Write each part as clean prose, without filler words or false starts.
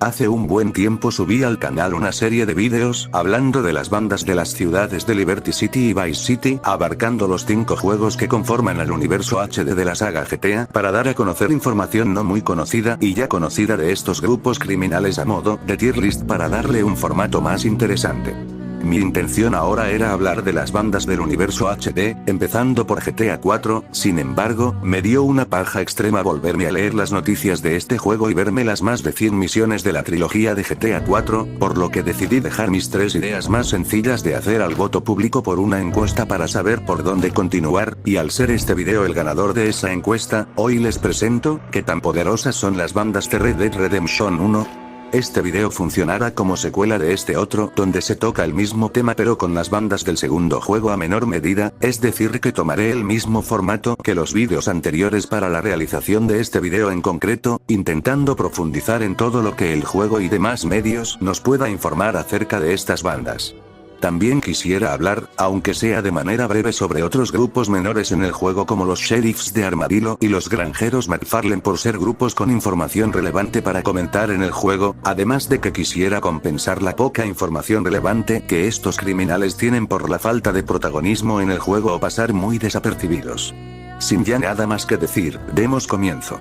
Hace un buen tiempo subí al canal una serie de vídeos hablando de las bandas de las ciudades de Liberty City y Vice City, abarcando los 5 juegos que conforman el universo HD de la saga GTA, para dar a conocer información no muy conocida y ya conocida de estos grupos criminales a modo de tier list para darle un formato más interesante. Mi intención ahora era hablar de las bandas del universo HD, empezando por GTA 4, sin embargo, me dio una paja extrema volverme a leer las noticias de este juego y verme las más de 100 misiones de la trilogía de GTA 4, por lo que decidí dejar mis 3 ideas más sencillas de hacer al voto público por una encuesta para saber por dónde continuar, y al ser este video el ganador de esa encuesta, hoy les presento, qué tan poderosas son las bandas de Red Dead Redemption 1. Este video funcionará como secuela de este otro, donde se toca el mismo tema pero con las bandas del segundo juego a menor medida, es decir que tomaré el mismo formato que los vídeos anteriores para la realización de este video en concreto, intentando profundizar en todo lo que el juego y demás medios nos pueda informar acerca de estas bandas. También quisiera hablar, aunque sea de manera breve, sobre otros grupos menores en el juego como los Sheriffs de Armadillo y los Granjeros McFarlane por ser grupos con información relevante para comentar en el juego, además de que quisiera compensar la poca información relevante que estos criminales tienen por la falta de protagonismo en el juego o pasar muy desapercibidos. Sin ya nada más que decir, demos comienzo.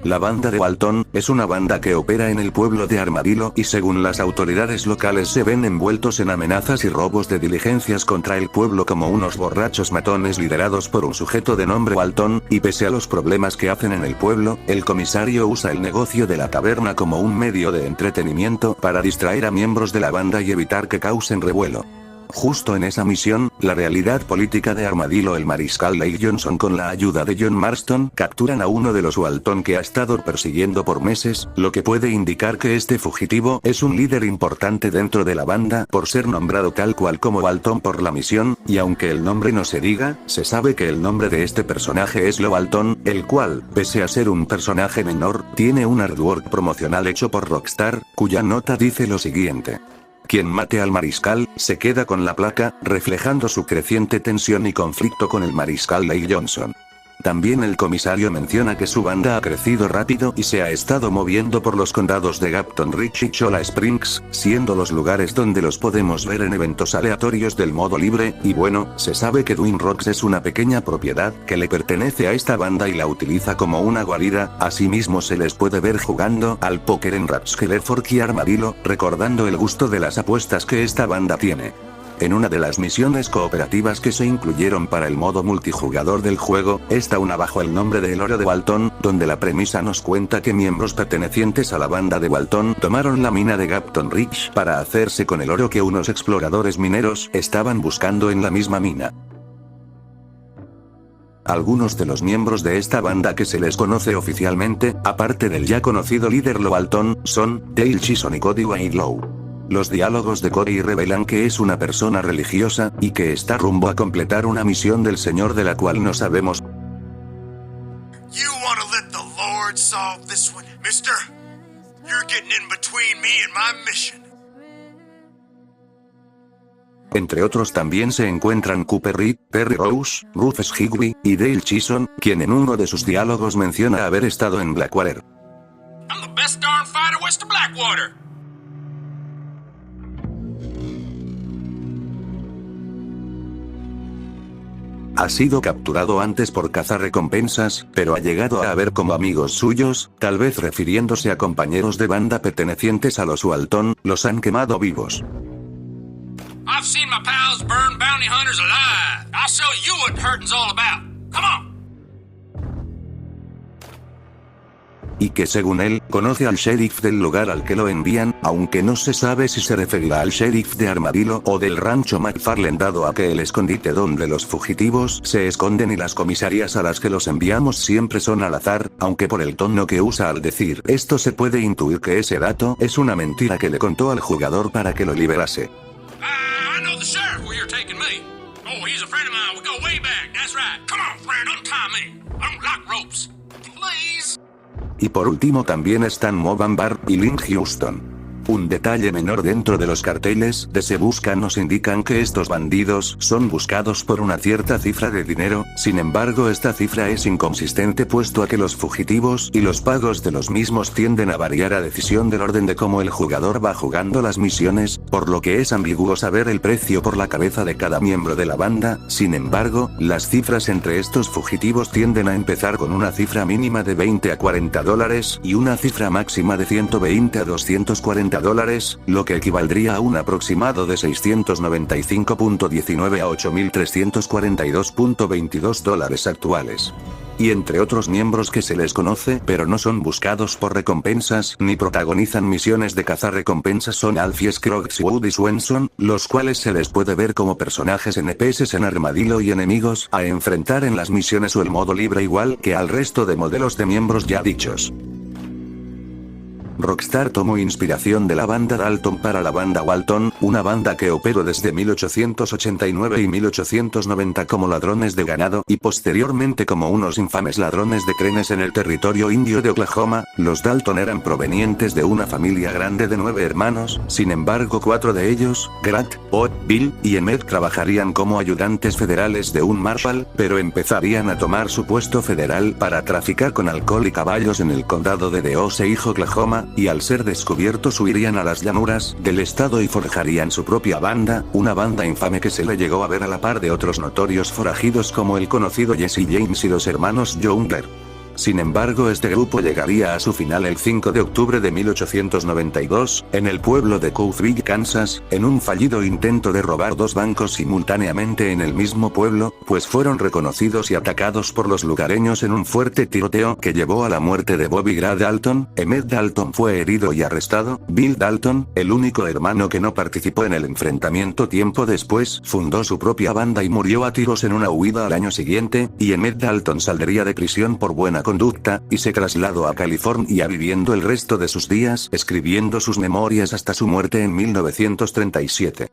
La banda de Walton es una banda que opera en el pueblo de Armadillo y según las autoridades locales se ven envueltos en amenazas y robos de diligencias contra el pueblo como unos borrachos matones liderados por un sujeto de nombre Walton, y pese a los problemas que hacen en el pueblo, el comisario usa el negocio de la taberna como un medio de entretenimiento para distraer a miembros de la banda y evitar que causen revuelo. Justo en esa misión, la realidad política de Armadillo, el mariscal Lake Johnson con la ayuda de John Marston capturan a uno de los Walton que ha estado persiguiendo por meses, lo que puede indicar que este fugitivo es un líder importante dentro de la banda por ser nombrado tal cual como Walton por la misión, y aunque el nombre no se diga, se sabe que el nombre de este personaje es Lo Walton, el cual, pese a ser un personaje menor, tiene un artwork promocional hecho por Rockstar, cuya nota dice lo siguiente: quien mate al mariscal, se queda con la placa, reflejando su creciente tensión y conflicto con el mariscal Lake Johnson. También el comisario menciona que su banda ha crecido rápido y se ha estado moviendo por los condados de Gapton Ridge y Cholla Springs, siendo los lugares donde los podemos ver en eventos aleatorios del modo libre, y bueno, se sabe que Twin Rocks es una pequeña propiedad que le pertenece a esta banda y la utiliza como una guarida. Asimismo se les puede ver jugando al póker en Rathskeller Fork y Armadillo, recordando el gusto de las apuestas que esta banda tiene. En una de las misiones cooperativas que se incluyeron para el modo multijugador del juego, está una bajo el nombre de El Oro de Walton, donde la premisa nos cuenta que miembros pertenecientes a la banda de Walton tomaron la mina de Gapton Ridge para hacerse con el oro que unos exploradores mineros estaban buscando en la misma mina. Algunos de los miembros de esta banda que se les conoce oficialmente, aparte del ya conocido líder Lo Walton, son Dale Chisholm y Cody Winslow. Los diálogos de Cody revelan que es una persona religiosa, y que está rumbo a completar una misión del Señor de la cual no sabemos. You wanna let the Lord solve this one, mister? You're getting in between me and my mission. Entre otros también se encuentran Cooper Reed, Perry Rose, Rufus Higby, y Dale Chisholm, quien en uno de sus diálogos menciona haber estado en Blackwater. I'm the best darn fighter west of Blackwater. Ha sido capturado antes por cazarrecompensas, pero ha llegado a ver como amigos suyos, tal vez refiriéndose a compañeros de banda pertenecientes a los Walton, los han quemado vivos. I've seen my pals burn bounty hunters alive. I'll show you what hurting's all about. Come on. Y que según él, conoce al sheriff del lugar al que lo envían, aunque no se sabe si se referirá al sheriff de Armadillo o del rancho McFarlane, dado a que el escondite donde los fugitivos se esconden y las comisarías a las que los enviamos siempre son al azar, aunque por el tono que usa al decir esto se puede intuir que ese dato es una mentira que le contó al jugador para que lo liberase. I know the sheriff where you're taking me. Oh, he's a friend of mine. We go way back. That's right. Come on, friend, untie me. I don't like ropes. Please. Y por último también están Mo Bambar y Lynn Houston. Un detalle menor dentro de los carteles de Se Busca nos indican que estos bandidos son buscados por una cierta cifra de dinero, sin embargo esta cifra es inconsistente puesto a que los fugitivos y los pagos de los mismos tienden a variar a decisión del orden de cómo el jugador va jugando las misiones, por lo que es ambiguo saber el precio por la cabeza de cada miembro de la banda. Sin embargo, las cifras entre estos fugitivos tienden a empezar con una cifra mínima de $20 a $40 y una cifra máxima de $120 a $240, lo que equivaldría a un aproximado de $695.19 a $8.342.22 actuales. Y entre otros miembros que se les conoce pero no son buscados por recompensas ni protagonizan misiones de cazarrecompensas son Alfie, Scroggs y Woody Swenson, los cuales se les puede ver como personajes NPCs en Armadillo y enemigos a enfrentar en las misiones o el modo libre igual que al resto de modelos de miembros ya dichos. Rockstar tomó inspiración de la banda Dalton para la banda Walton, una banda que operó desde 1889 y 1890 como ladrones de ganado y posteriormente como unos infames ladrones de trenes en el territorio indio de Oklahoma. Los Dalton eran provenientes de una familia grande de 9 hermanos, sin embargo 4 de ellos, Grant, Odd, Bill y Emmett trabajarían como ayudantes federales de un marshal, pero empezarían a tomar su puesto federal para traficar con alcohol y caballos en el condado de DeOsage, Oklahoma, y al ser descubiertos huirían a las llanuras del estado y forjarían su propia banda, una banda infame que se le llegó a ver a la par de otros notorios forajidos como el conocido Jesse James y los hermanos Joungler. Sin embargo este grupo llegaría a su final el 5 de octubre de 1892, en el pueblo de Coatesville, Kansas, en un fallido intento de robar 2 bancos simultáneamente en el mismo pueblo, pues fueron reconocidos y atacados por los lugareños en un fuerte tiroteo que llevó a la muerte de Bobby Gray Dalton. Emmett Dalton fue herido y arrestado. Bill Dalton, el único hermano que no participó en el enfrentamiento tiempo después, fundó su propia banda y murió a tiros en una huida al año siguiente, y Emmett Dalton saldría de prisión por buena conducta, y se trasladó a California viviendo el resto de sus días escribiendo sus memorias hasta su muerte en 1937.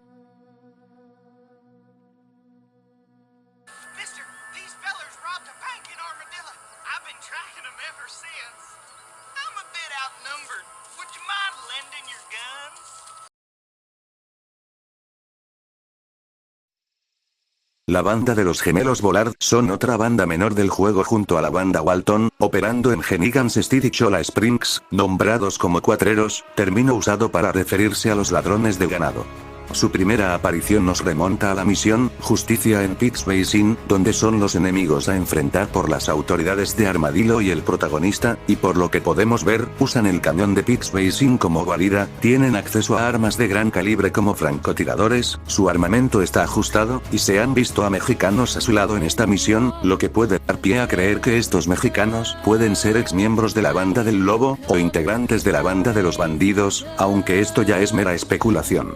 La banda de los gemelos Bollard son otra banda menor del juego junto a la banda Walton, operando en Hennigan's Stead y Cholla Springs, nombrados como cuatreros, término usado para referirse a los ladrones de ganado. Su primera aparición nos remonta a la misión Justicia en Pitts Basin, donde son los enemigos a enfrentar por las autoridades de Armadillo y el protagonista, y por lo que podemos ver, usan el cañón de Pitts Basin como guarida, tienen acceso a armas de gran calibre como francotiradores, su armamento está ajustado, y se han visto a mexicanos a su lado en esta misión, lo que puede dar pie a creer que estos mexicanos pueden ser exmiembros de la banda del lobo, o integrantes de la banda de los bandidos, aunque esto ya es mera especulación.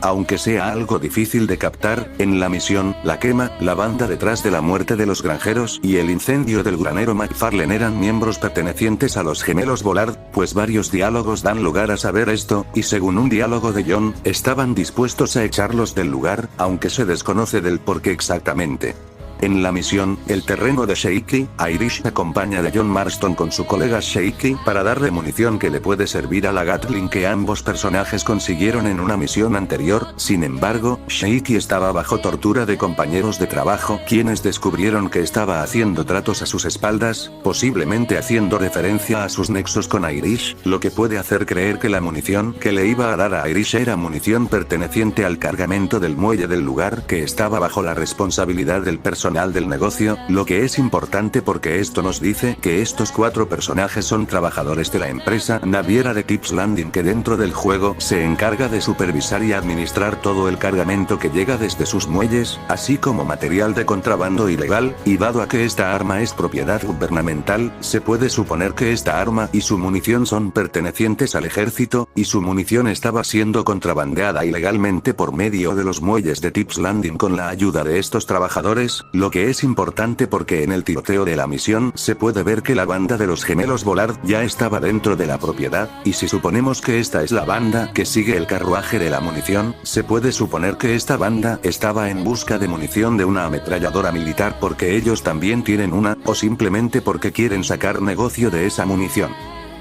Aunque sea algo difícil de captar, en la misión, la quema, la banda detrás de la muerte de los granjeros y el incendio del granero McFarlane eran miembros pertenecientes a los gemelos Bollard, pues varios diálogos dan lugar a saber esto, y según un diálogo de John, estaban dispuestos a echarlos del lugar, aunque se desconoce del por qué exactamente. En la misión, el terreno de Shaky, Irish acompaña a John Marston con su colega Shaky para darle munición que le puede servir a la Gatling que ambos personajes consiguieron en una misión anterior. Sin embargo, Shaky estaba bajo tortura de compañeros de trabajo, quienes descubrieron que estaba haciendo tratos a sus espaldas, posiblemente haciendo referencia a sus nexos con Irish, lo que puede hacer creer que la munición que le iba a dar a Irish era munición perteneciente al cargamento del muelle del lugar que estaba bajo la responsabilidad del personal del negocio, lo que es importante porque esto nos dice que estos 4 personajes son trabajadores de la empresa naviera de Tips Landing que dentro del juego se encarga de supervisar y administrar todo el cargamento que llega desde sus muelles, así como material de contrabando ilegal, y dado a que esta arma es propiedad gubernamental, se puede suponer que esta arma y su munición son pertenecientes al ejército, y su munición estaba siendo contrabandeada ilegalmente por medio de los muelles de Tips Landing con la ayuda de estos trabajadores, lo que es importante porque en el tiroteo de la misión se puede ver que la banda de los gemelos Bollard ya estaba dentro de la propiedad, y si suponemos que esta es la banda que sigue el carruaje de la munición, se puede suponer que esta banda estaba en busca de munición de una ametralladora militar porque ellos también tienen una, o simplemente porque quieren sacar negocio de esa munición.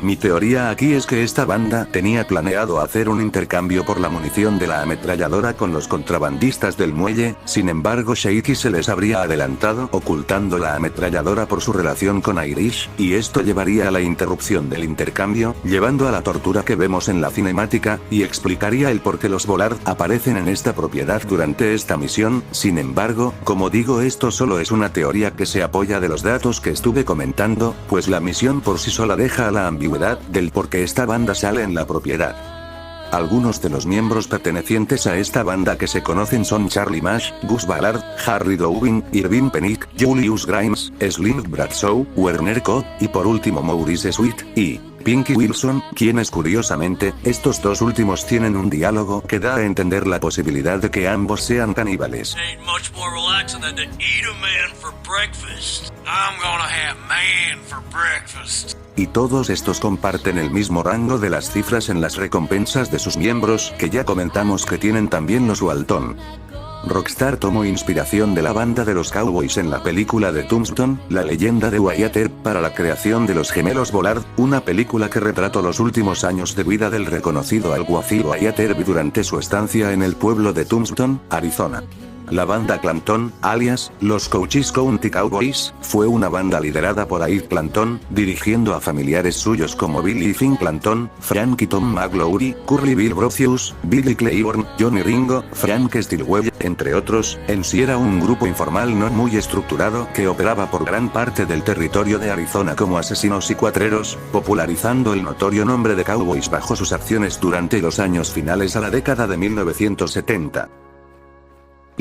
Mi teoría aquí es que esta banda tenía planeado hacer un intercambio por la munición de la ametralladora con los contrabandistas del muelle, sin embargo Shady se les habría adelantado ocultando la ametralladora por su relación con Irish, y esto llevaría a la interrupción del intercambio, llevando a la tortura que vemos en la cinemática, y explicaría el por qué los Vollard aparecen en esta propiedad durante esta misión. Sin embargo, como digo, esto solo es una teoría que se apoya de los datos que estuve comentando, pues la misión por sí sola deja a la ambigüedad del por qué esta banda sale en la propiedad. Algunos de los miembros pertenecientes a esta banda que se conocen son Charlie Mash, Gus Ballard, Harry Dowling, Irving Penick, Julius Grimes, Slim Bradshaw, Werner Cobb, y por último Maurice Sweet, y Pinky Wilson, quienes curiosamente, estos dos últimos tienen un diálogo que da a entender la posibilidad de que ambos sean caníbales. Y todos estos comparten el mismo rango de las cifras en las recompensas de sus miembros, que ya comentamos que tienen también los Walton. Rockstar tomó inspiración de la banda de los Cowboys en la película de Tombstone, la leyenda de Wyatt Earp, para la creación de los gemelos Vollard, una película que retrató los últimos años de vida del reconocido alguacil Wyatt Earp durante su estancia en el pueblo de Tombstone, Arizona. La banda Clanton, alias, los Cochise County Cowboys, fue una banda liderada por Ike Clanton, dirigiendo a familiares suyos como Billy Finn Clanton, Frankie Tom McLaury, Curly Bill Brocius, Billy Claiborne, Johnny Ringo, Frank Stilwell, entre otros. En sí era un grupo informal no muy estructurado que operaba por gran parte del territorio de Arizona como asesinos y cuatreros, popularizando el notorio nombre de Cowboys bajo sus acciones durante los años finales a la década de 1970.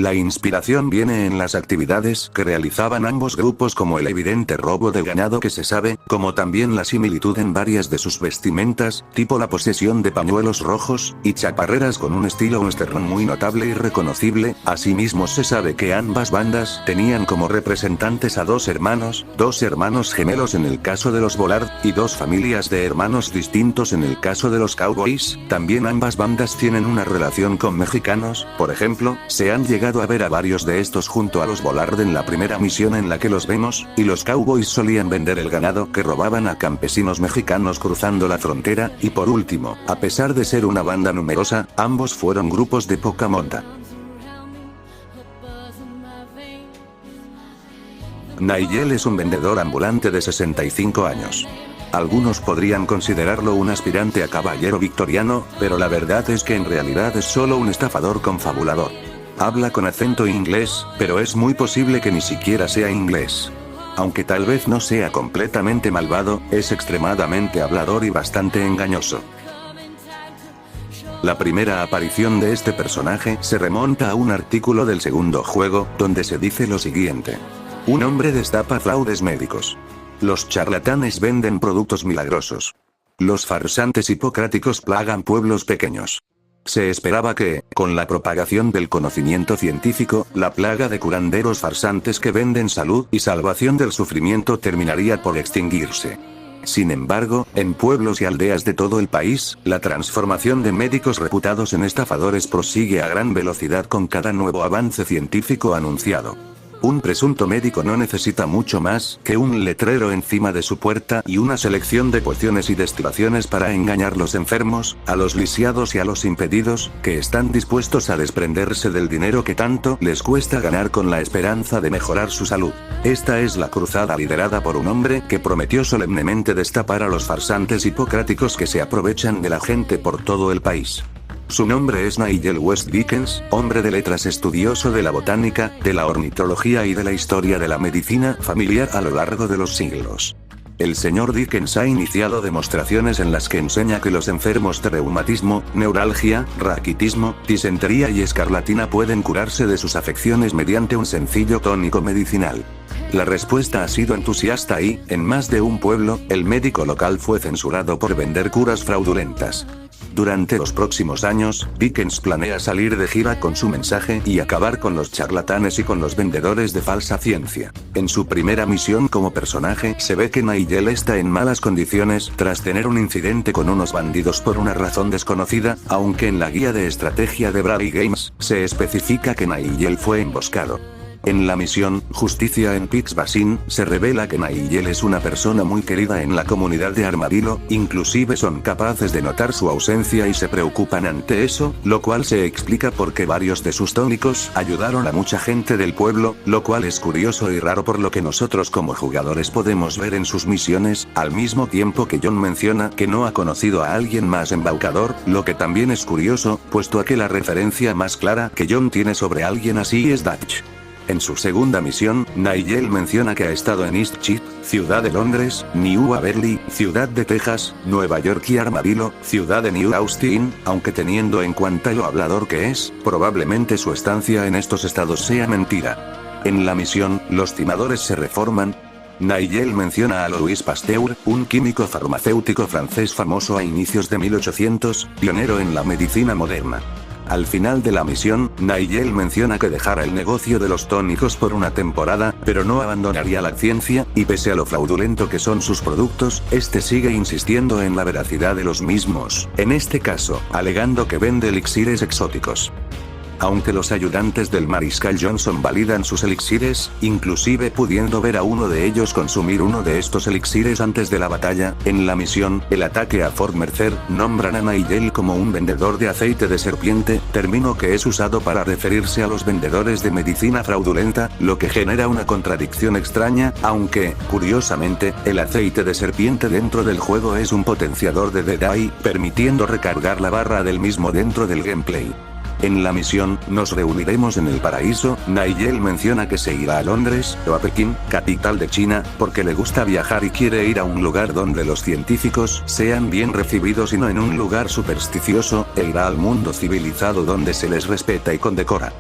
La inspiración viene en las actividades que realizaban ambos grupos, como el evidente robo de ganado que se sabe, como también la similitud en varias de sus vestimentas, tipo la posesión de pañuelos rojos y chaparreras con un estilo western muy notable y reconocible. Asimismo se sabe que ambas bandas tenían como representantes a dos hermanos gemelos en el caso de los Vollard, y dos familias de hermanos distintos en el caso de los Cowboys. También ambas bandas tienen una relación con mexicanos, por ejemplo, se han llegado a ver a varios de estos junto a los Vollard en la primera misión en la que los vemos, y los Cowboys solían vender el ganado que robaban a campesinos mexicanos cruzando la frontera. Y por último, a pesar de ser una banda numerosa, ambos fueron grupos de poca monta. Nigel es un vendedor ambulante de 65 años. Algunos podrían considerarlo un aspirante a caballero victoriano, pero la verdad es que en realidad es solo un estafador confabulador. Habla con acento inglés, pero es muy posible que ni siquiera sea inglés. Aunque tal vez no sea completamente malvado, es extremadamente hablador y bastante engañoso. La primera aparición de este personaje se remonta a un artículo del segundo juego, donde se dice lo siguiente. Un hombre destapa fraudes médicos. Los charlatanes venden productos milagrosos. Los farsantes hipocráticos plagan pueblos pequeños. Se esperaba que, con la propagación del conocimiento científico, la plaga de curanderos farsantes que venden salud y salvación del sufrimiento terminaría por extinguirse. Sin embargo, en pueblos y aldeas de todo el país, la transformación de médicos reputados en estafadores prosigue a gran velocidad con cada nuevo avance científico anunciado. Un presunto médico no necesita mucho más que un letrero encima de su puerta y una selección de pociones y destilaciones para engañar a los enfermos, a los lisiados y a los impedidos, que están dispuestos a desprenderse del dinero que tanto les cuesta ganar con la esperanza de mejorar su salud. Esta es la cruzada liderada por un hombre que prometió solemnemente destapar a los farsantes hipocráticos que se aprovechan de la gente por todo el país. Su nombre es Nigel West Dickens, hombre de letras, estudioso de la botánica, de la ornitología y de la historia de la medicina familiar a lo largo de los siglos. El señor Dickens ha iniciado demostraciones en las que enseña que los enfermos de reumatismo, neuralgia, raquitismo, disentería y escarlatina pueden curarse de sus afecciones mediante un sencillo tónico medicinal. La respuesta ha sido entusiasta y, en más de un pueblo, el médico local fue censurado por vender curas fraudulentas. Durante los próximos años, Dickens planea salir de gira con su mensaje y acabar con los charlatanes y con los vendedores de falsa ciencia. En su primera misión como personaje, se ve que Nigel está en malas condiciones tras tener un incidente con unos bandidos por una razón desconocida, aunque en la guía de estrategia de Brady Games, se especifica que Nigel fue emboscado. En la misión, Justicia en Pix Basin, se revela que Nigel es una persona muy querida en la comunidad de Armadillo, inclusive son capaces de notar su ausencia y se preocupan ante eso, lo cual se explica porque varios de sus tónicos ayudaron a mucha gente del pueblo, lo cual es curioso y raro por lo que nosotros como jugadores podemos ver en sus misiones, al mismo tiempo que John menciona que no ha conocido a alguien más embaucador, lo que también es curioso, puesto a que la referencia más clara que John tiene sobre alguien así es Dutch. En su segunda misión, Nigel menciona que ha estado en Eastchip, ciudad de Londres, New Waverly, ciudad de Texas, Nueva York y Armadillo, ciudad de New Austin, aunque teniendo en cuenta lo hablador que es, probablemente su estancia en estos estados sea mentira. En la misión, los timadores se reforman. Nigel menciona a Louis Pasteur, un químico farmacéutico francés famoso a inicios de 1800, pionero en la medicina moderna. Al final de la misión, Nigel menciona que dejara el negocio de los tónicos por una temporada, pero no abandonaría la ciencia, y pese a lo fraudulento que son sus productos, este sigue insistiendo en la veracidad de los mismos, en este caso, alegando que vende elixires exóticos. Aunque los ayudantes del mariscal Johnson validan sus elixires, inclusive pudiendo ver a uno de ellos consumir uno de estos elixires antes de la batalla, en la misión, el ataque a Fort Mercer, nombran a Nigel como un vendedor de aceite de serpiente, término que es usado para referirse a los vendedores de medicina fraudulenta, lo que genera una contradicción extraña, aunque, curiosamente, el aceite de serpiente dentro del juego es un potenciador de Deadeye, permitiendo recargar la barra del mismo dentro del gameplay. En la misión, nos reuniremos en el paraíso. Nigel menciona que se irá a Londres, o a Pekín, capital de China, porque le gusta viajar y quiere ir a un lugar donde los científicos sean bien recibidos y no en un lugar supersticioso, e irá al mundo civilizado donde se les respeta y condecora.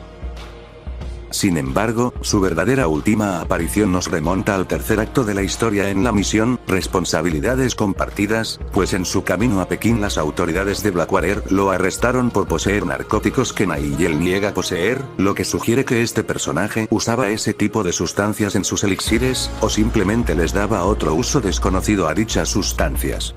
Sin embargo, su verdadera última aparición nos remonta al tercer acto de la historia en la misión, Responsabilidades Compartidas, pues en su camino a Pekín las autoridades de Blackwater lo arrestaron por poseer narcóticos que Nigel niega poseer, lo que sugiere que este personaje usaba ese tipo de sustancias en sus elixires, o simplemente les daba otro uso desconocido a dichas sustancias.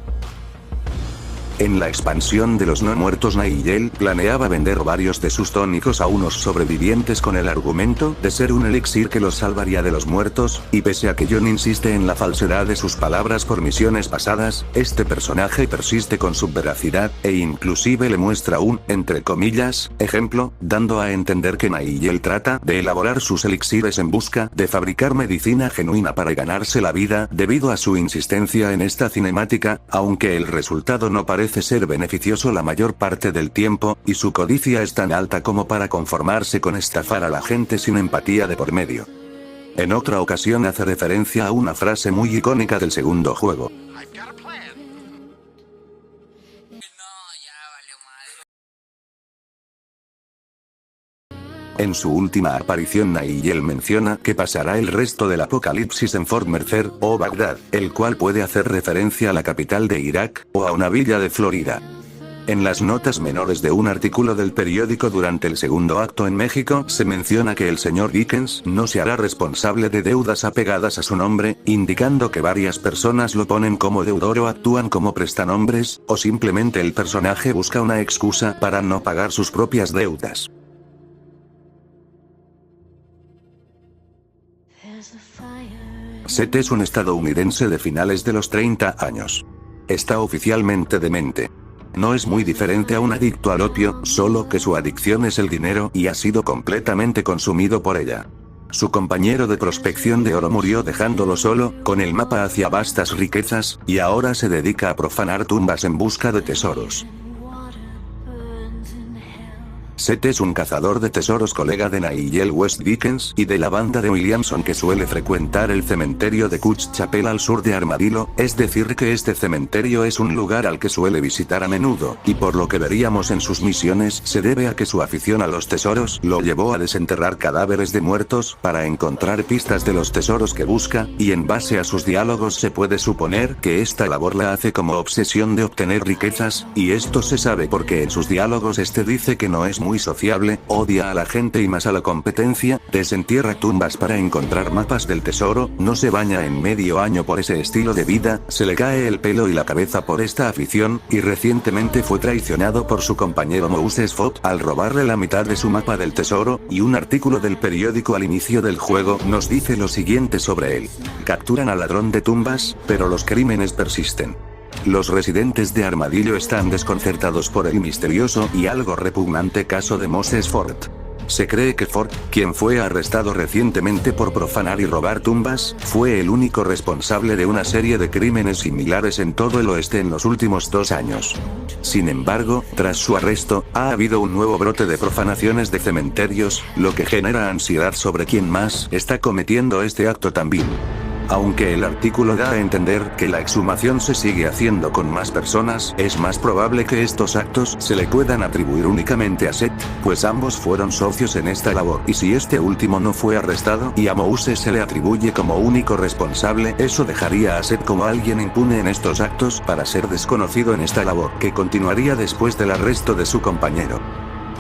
En la expansión de los no muertos, Nigel planeaba vender varios de sus tónicos a unos sobrevivientes con el argumento de ser un elixir que los salvaría de los muertos, y pese a que John insiste en la falsedad de sus palabras por misiones pasadas, este personaje persiste con su veracidad, e inclusive le muestra un, entre comillas, ejemplo, dando a entender que Nigel trata de elaborar sus elixires en busca de fabricar medicina genuina para ganarse la vida, debido a su insistencia en esta cinemática, aunque el resultado no parece ser beneficioso la mayor parte del tiempo, y su codicia es tan alta como para conformarse con estafar a la gente sin empatía de por medio. En otra ocasión hace referencia a una frase muy icónica del segundo juego. En su última aparición, Nigel menciona que pasará el resto del apocalipsis en Fort Mercer, o Bagdad, el cual puede hacer referencia a la capital de Irak, o a una villa de Florida. En las notas menores de un artículo del periódico durante el segundo acto en México, se menciona que el señor Dickens no se hará responsable de deudas apegadas a su nombre, indicando que varias personas lo ponen como deudor o actúan como prestanombres, o simplemente el personaje busca una excusa para no pagar sus propias deudas. Seth es un estadounidense de finales de los 30 años. Está oficialmente demente. No es muy diferente a un adicto al opio, solo que su adicción es el dinero y ha sido completamente consumido por ella. Su compañero de prospección de oro murió dejándolo solo, con el mapa hacia vastas riquezas, y ahora se dedica a profanar tumbas en busca de tesoros. Seth es un cazador de tesoros, colega de Nigel West Dickens y de la banda de Williamson, que suele frecuentar el cementerio de Coutts Chapel al sur de Armadillo, es decir que este cementerio es un lugar al que suele visitar a menudo, y por lo que veríamos en sus misiones se debe a que su afición a los tesoros lo llevó a desenterrar cadáveres de muertos para encontrar pistas de los tesoros que busca, y en base a sus diálogos se puede suponer que esta labor la hace como obsesión de obtener riquezas, y esto se sabe porque en sus diálogos este dice que no es muy sociable, odia a la gente y más a la competencia, desentierra tumbas para encontrar mapas del tesoro, no se baña en medio año por ese estilo de vida, se le cae el pelo y la cabeza por esta afición, y recientemente fue traicionado por su compañero Moses Fogg al robarle la mitad de su mapa del tesoro, y un artículo del periódico al inicio del juego nos dice lo siguiente sobre él. Capturan al ladrón de tumbas, pero los crímenes persisten. Los residentes de Armadillo están desconcertados por el misterioso y algo repugnante caso de Moses Fogg. Se cree que Fogg, quien fue arrestado recientemente por profanar y robar tumbas, fue el único responsable de una serie de crímenes similares en todo el oeste en los últimos 2 años. Sin embargo, tras su arresto, ha habido un nuevo brote de profanaciones de cementerios, lo que genera ansiedad sobre quién más está cometiendo este acto tan vil. Aunque el artículo da a entender que la exhumación se sigue haciendo con más personas, es más probable que estos actos se le puedan atribuir únicamente a Seth, pues ambos fueron socios en esta labor, y si este último no fue arrestado y a Moses se le atribuye como único responsable, eso dejaría a Seth como alguien impune en estos actos para ser desconocido en esta labor, que continuaría después del arresto de su compañero.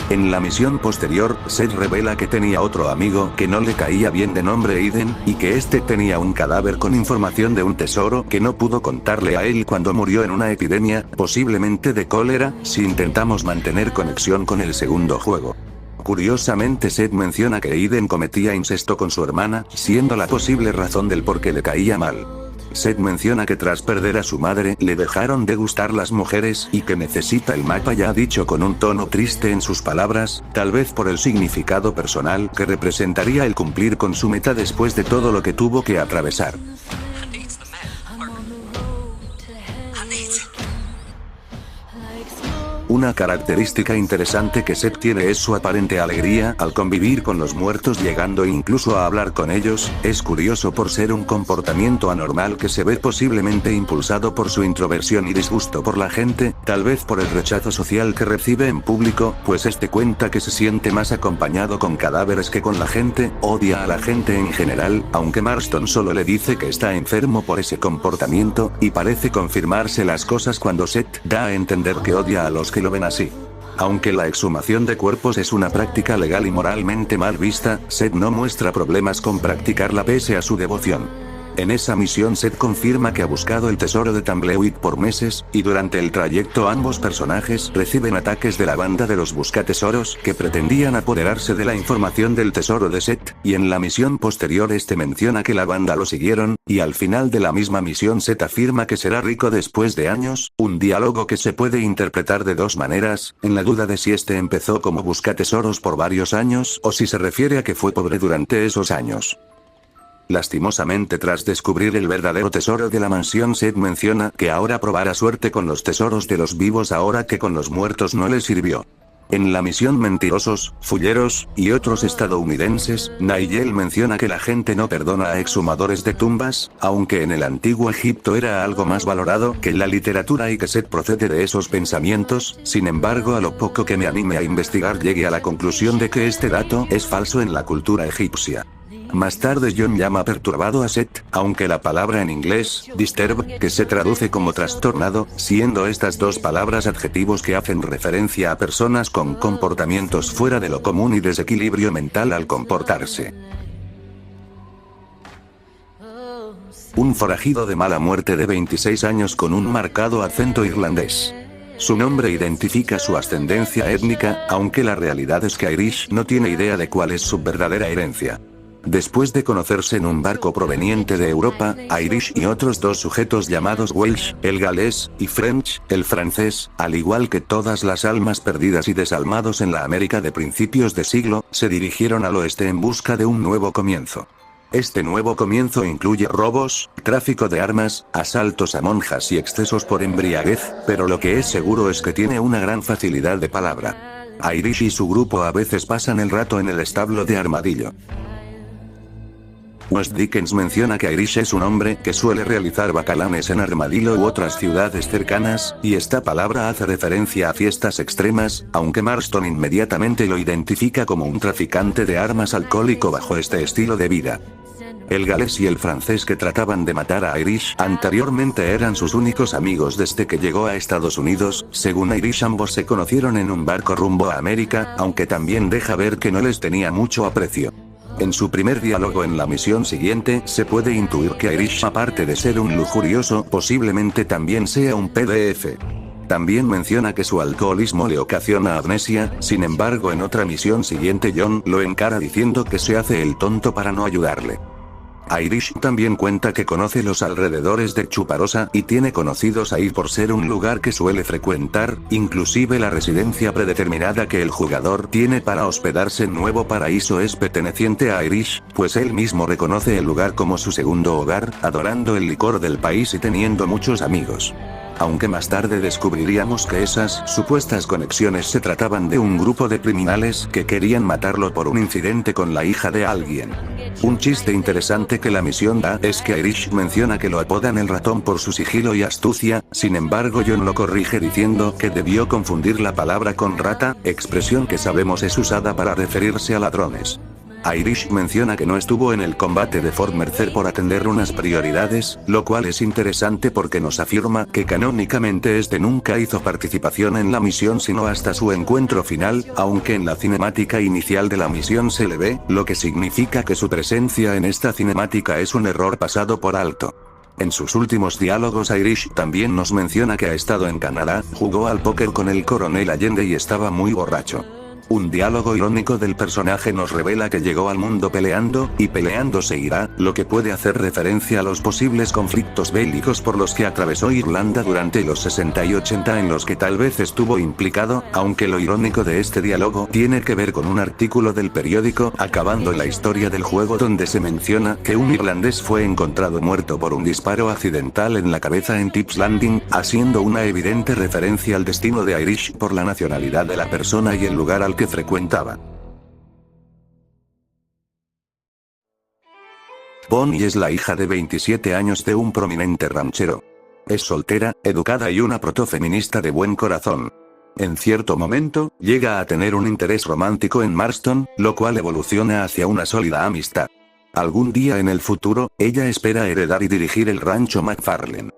En la misión posterior, Seth revela que tenía otro amigo que no le caía bien de nombre Eden, y que este tenía un cadáver con información de un tesoro que no pudo contarle a él cuando murió en una epidemia, posiblemente de cólera, si intentamos mantener conexión con el segundo juego. Curiosamente Seth menciona que Eden cometía incesto con su hermana, siendo la posible razón del por qué le caía mal. Seth menciona que tras perder a su madre le dejaron de gustar las mujeres y que necesita el mapa, ya dicho con un tono triste en sus palabras, tal vez por el significado personal que representaría el cumplir con su meta después de todo lo que tuvo que atravesar. Una característica interesante que Seth tiene es su aparente alegría al convivir con los muertos, llegando incluso a hablar con ellos. Es curioso por ser un comportamiento anormal que se ve posiblemente impulsado por su introversión y disgusto por la gente, tal vez por el rechazo social que recibe en público, pues este cuenta que se siente más acompañado con cadáveres que con la gente, odia a la gente en general, aunque Marston solo le dice que está enfermo por ese comportamiento, y parece confirmarse las cosas cuando Seth da a entender que odia a los que lo ven así. Aunque la exhumación de cuerpos es una práctica legal y moralmente mal vista, Seth no muestra problemas con practicarla pese a su devoción. En esa misión Seth confirma que ha buscado el tesoro de Tumbleweed por meses, y durante el trayecto ambos personajes reciben ataques de la banda de los buscatesoros que pretendían apoderarse de la información del tesoro de Seth, y en la misión posterior este menciona que la banda lo siguieron, y al final de la misma misión Seth afirma que será rico después de años, un diálogo que se puede interpretar de dos maneras, en la duda de si este empezó como buscatesoros por varios años o si se refiere a que fue pobre durante esos años. Lastimosamente, tras descubrir el verdadero tesoro de la mansión, Seth menciona que ahora probará suerte con los tesoros de los vivos ahora que con los muertos no le sirvió. En la misión Mentirosos, Fulleros, y otros estadounidenses, Nigel menciona que la gente no perdona a exhumadores de tumbas, aunque en el antiguo Egipto era algo más valorado que la literatura y que Seth procede de esos pensamientos. Sin embargo, a lo poco que me anime a investigar llegué a la conclusión de que este dato es falso en la cultura egipcia. Más tarde John llama perturbado a Seth, aunque la palabra en inglés, disturb, que se traduce como trastornado, siendo estas dos palabras adjetivos que hacen referencia a personas con comportamientos fuera de lo común y desequilibrio mental al comportarse. Un forajido de mala muerte de 26 años con un marcado acento irlandés. Su nombre identifica su ascendencia étnica, aunque la realidad es que Irish no tiene idea de cuál es su verdadera herencia. Después de conocerse en un barco proveniente de Europa, Irish y otros dos sujetos llamados Welsh, el galés, y French, el francés, al igual que todas las almas perdidas y desalmados en la América de principios de siglo, se dirigieron al oeste en busca de un nuevo comienzo. Este nuevo comienzo incluye robos, tráfico de armas, asaltos a monjas y excesos por embriaguez, pero lo que es seguro es que tiene una gran facilidad de palabra. Irish y su grupo a veces pasan el rato en el establo de Armadillo. West Dickens menciona que Irish es un hombre que suele realizar bacalanes en Armadillo u otras ciudades cercanas, y esta palabra hace referencia a fiestas extremas, aunque Marston inmediatamente lo identifica como un traficante de armas alcohólico bajo este estilo de vida. El galés y el francés que trataban de matar a Irish anteriormente eran sus únicos amigos desde que llegó a Estados Unidos. Según Irish, ambos se conocieron en un barco rumbo a América, aunque también deja ver que no les tenía mucho aprecio. En su primer diálogo en la misión siguiente, se puede intuir que Irish, aparte de ser un lujurioso, posiblemente también sea un PDF. También menciona que su alcoholismo le ocasiona amnesia. Sin embargo, en otra misión siguiente John lo encara diciendo que se hace el tonto para no ayudarle. Irish también cuenta que conoce los alrededores de Chuparosa y tiene conocidos ahí por ser un lugar que suele frecuentar, inclusive la residencia predeterminada que el jugador tiene para hospedarse en Nuevo Paraíso es perteneciente a Irish, pues él mismo reconoce el lugar como su segundo hogar, adorando el licor del país y teniendo muchos amigos. Aunque más tarde descubriríamos que esas supuestas conexiones se trataban de un grupo de criminales que querían matarlo por un incidente con la hija de alguien. Un chiste interesante que la misión da es que Irish menciona que lo apodan el ratón por su sigilo y astucia. Sin embargo, John lo corrige diciendo que debió confundir la palabra con rata, expresión que sabemos es usada para referirse a ladrones. Irish menciona que no estuvo en el combate de Fort Mercer por atender unas prioridades, lo cual es interesante porque nos afirma que canónicamente este nunca hizo participación en la misión sino hasta su encuentro final, aunque en la cinemática inicial de la misión se le ve, lo que significa que su presencia en esta cinemática es un error pasado por alto. En sus últimos diálogos Irish también nos menciona que ha estado en Canadá, jugó al póker con el coronel Allende y estaba muy borracho. Un diálogo irónico del personaje nos revela que llegó al mundo peleando, y peleando seguirá, lo que puede hacer referencia a los posibles conflictos bélicos por los que atravesó Irlanda durante los 60 y 80 en los que tal vez estuvo implicado, aunque lo irónico de este diálogo tiene que ver con un artículo del periódico Acabando la historia del juego donde se menciona que un irlandés fue encontrado muerto por un disparo accidental en la cabeza en Tips Landing, haciendo una evidente referencia al destino de Irish por la nacionalidad de la persona y el lugar al que frecuentaba. Bonnie es la hija de 27 años de un prominente ranchero. Es soltera, educada y una protofeminista de buen corazón. En cierto momento, llega a tener un interés romántico en Marston, lo cual evoluciona hacia una sólida amistad. Algún día en el futuro, ella espera heredar y dirigir el rancho McFarlane.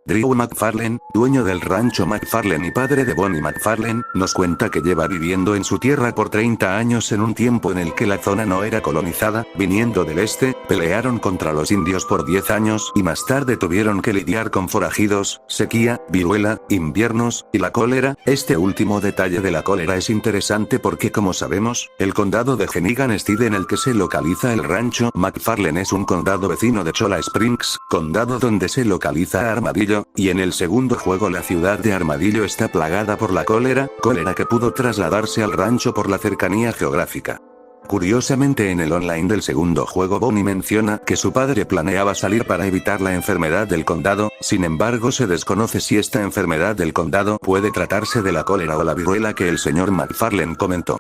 Drew McFarlane, dueño del rancho McFarlane y padre de Bonnie McFarlane, nos cuenta que lleva viviendo en su tierra por 30 años en un tiempo en el que la zona no era colonizada. Viniendo del este, pelearon contra los indios por 10 años y más tarde tuvieron que lidiar con forajidos, sequía, viruela, inviernos, y la cólera. Este último detalle de la cólera es interesante porque como sabemos, el condado de Hennigan-Stede en el que se localiza el rancho McFarlane es un condado vecino de Cholla Springs, condado donde se localiza Armadillo, y en el segundo juego la ciudad de Armadillo está plagada por la cólera que pudo trasladarse al rancho por la cercanía geográfica. Curiosamente en el online del segundo juego Bonnie menciona que su padre planeaba salir para evitar la enfermedad del condado, sin embargo se desconoce si esta enfermedad del condado puede tratarse de la cólera o la viruela que el señor McFarlane comentó.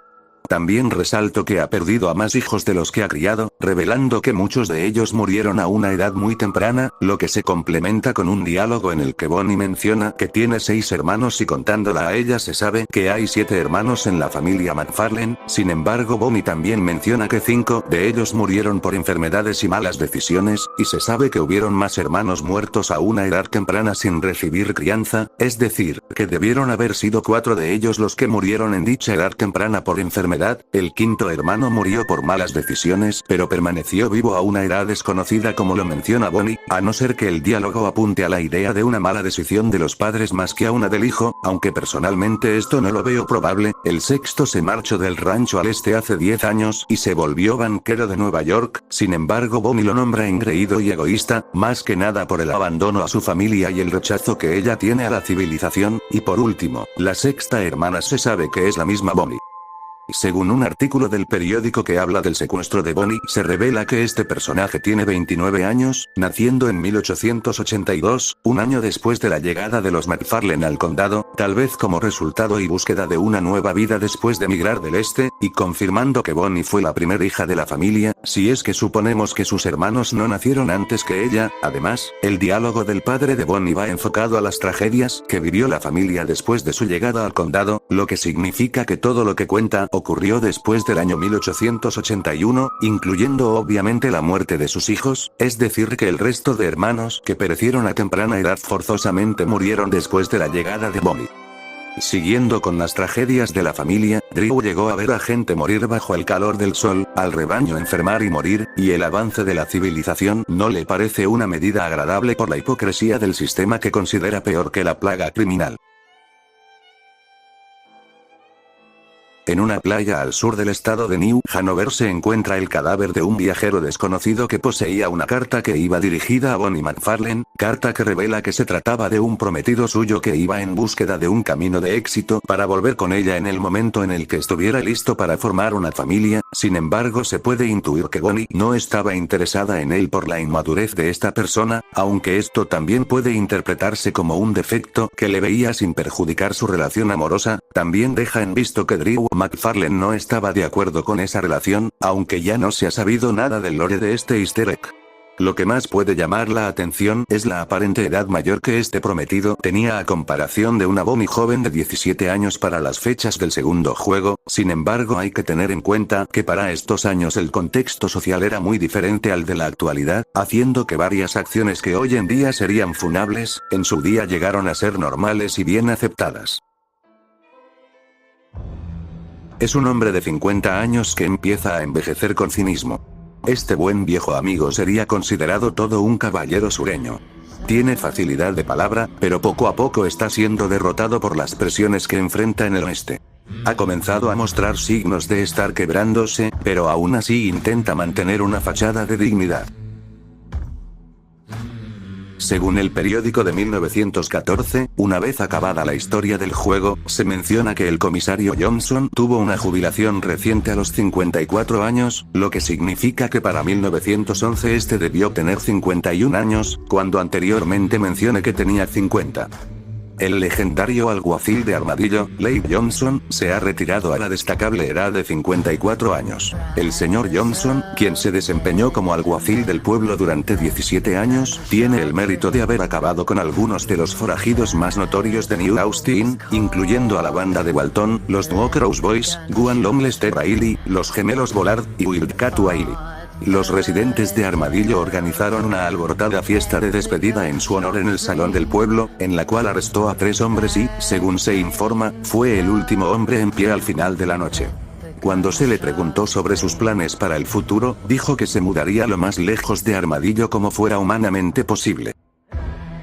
También resalto que ha perdido a más hijos de los que ha criado, revelando que muchos de ellos murieron a una edad muy temprana, lo que se complementa con un diálogo en el que Bonnie menciona que tiene 6 hermanos y contándola a ella se sabe que hay 7 hermanos en la familia McFarlane. Sin embargo Bonnie también menciona que 5 de ellos murieron por enfermedades y malas decisiones, y se sabe que hubieron más hermanos muertos a una edad temprana sin recibir crianza, es decir, que debieron haber sido 4 de ellos los que murieron en dicha edad temprana por enfermedad. El quinto hermano murió por malas decisiones, pero permaneció vivo a una edad desconocida como lo menciona Bonnie, a no ser que el diálogo apunte a la idea de una mala decisión de los padres más que a una del hijo, aunque personalmente esto no lo veo probable. El sexto se marchó del rancho al este hace 10 años y se volvió banquero de Nueva York. Sin embargo Bonnie lo nombra engreído y egoísta, más que nada por el abandono a su familia y el rechazo que ella tiene a la civilización. Y por último, la sexta hermana se sabe que es la misma Bonnie. Según un artículo del periódico que habla del secuestro de Bonnie, se revela que este personaje tiene 29 años, naciendo en 1882, un año después de la llegada de los McFarlane al condado, tal vez como resultado y búsqueda de una nueva vida después de emigrar del este, y confirmando que Bonnie fue la primera hija de la familia, si es que suponemos que sus hermanos no nacieron antes que ella. Además, el diálogo del padre de Bonnie va enfocado a las tragedias que vivió la familia después de su llegada al condado, lo que significa que todo lo que cuenta ocurrió después del año 1881, incluyendo obviamente la muerte de sus hijos, es decir que el resto de hermanos que perecieron a temprana edad forzosamente murieron después de la llegada de Bonnie. Siguiendo con las tragedias de la familia, Drew llegó a ver a gente morir bajo el calor del sol, al rebaño enfermar y morir, y el avance de la civilización no le parece una medida agradable por la hipocresía del sistema que considera peor que la plaga criminal. En una playa al sur del estado de New Hanover se encuentra el cadáver de un viajero desconocido que poseía una carta que iba dirigida a Bonnie McFarlane, carta que revela que se trataba de un prometido suyo que iba en búsqueda de un camino de éxito para volver con ella en el momento en el que estuviera listo para formar una familia. Sin embargo, se puede intuir que Bonnie no estaba interesada en él por la inmadurez de esta persona, aunque esto también puede interpretarse como un defecto que le veía sin perjudicar su relación amorosa. También deja en visto que Drew McFarlane no estaba de acuerdo con esa relación, aunque ya no se ha sabido nada del lore de este easter egg. Lo que más puede llamar la atención es la aparente edad mayor que este prometido tenía a comparación de una Bonnie joven de 17 años para las fechas del segundo juego. Sin embargo, hay que tener en cuenta que para estos años el contexto social era muy diferente al de la actualidad, haciendo que varias acciones que hoy en día serían funables, en su día llegaron a ser normales y bien aceptadas. Es un hombre de 50 años que empieza a envejecer con cinismo. Este buen viejo amigo sería considerado todo un caballero sureño. Tiene facilidad de palabra, pero poco a poco está siendo derrotado por las presiones que enfrenta en el oeste. Ha comenzado a mostrar signos de estar quebrándose, pero aún así intenta mantener una fachada de dignidad. Según el periódico de 1914, una vez acabada la historia del juego, se menciona que el comisario Johnson tuvo una jubilación reciente a los 54 años, lo que significa que para 1911 este debió tener 51 años, cuando anteriormente mencione que tenía 50. El legendario alguacil de Armadillo, Leigh Johnson, se ha retirado a la destacable edad de 54 años. El señor Johnson, quien se desempeñó como alguacil del pueblo durante 17 años, tiene el mérito de haber acabado con algunos de los forajidos más notorios de New Austin, incluyendo a la banda de Walton, los Nuocross Boys, Guan Lomlester Bailey, los gemelos Bollard y Wildcat Wiley. Los residentes de Armadillo organizaron una alborotada fiesta de despedida en su honor en el salón del pueblo, en la cual arrestó a 3 hombres y, según se informa, fue el último hombre en pie al final de la noche. Cuando se le preguntó sobre sus planes para el futuro, dijo que se mudaría lo más lejos de Armadillo como fuera humanamente posible.